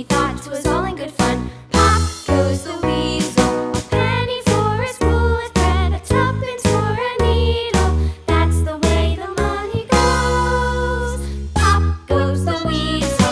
thought 'twas all in good fun. Pop goes the weasel, a penny for a spool of thread, a tuppence for a needle. That's the way the money goes. Pop goes the weasel.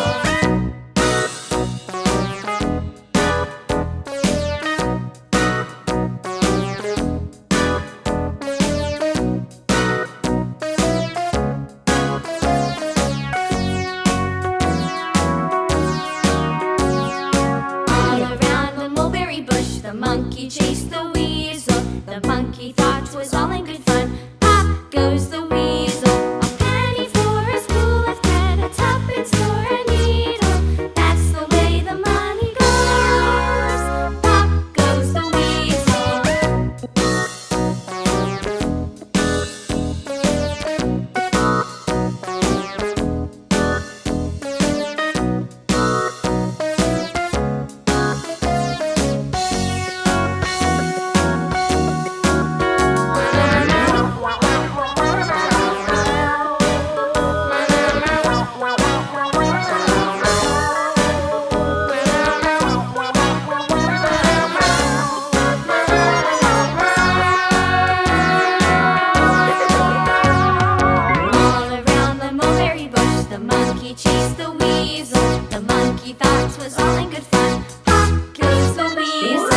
The monkey chased the weasel. The monkey thought 'twas all in good fun. Pop goes the weasel, a penny for a spool of thread, a tuppence for a needle. That's the way the money goes. Pop goes the weasel. The monkey chased the weasel. The monkey thought 'twas all in good fun. Pop goes the weasel.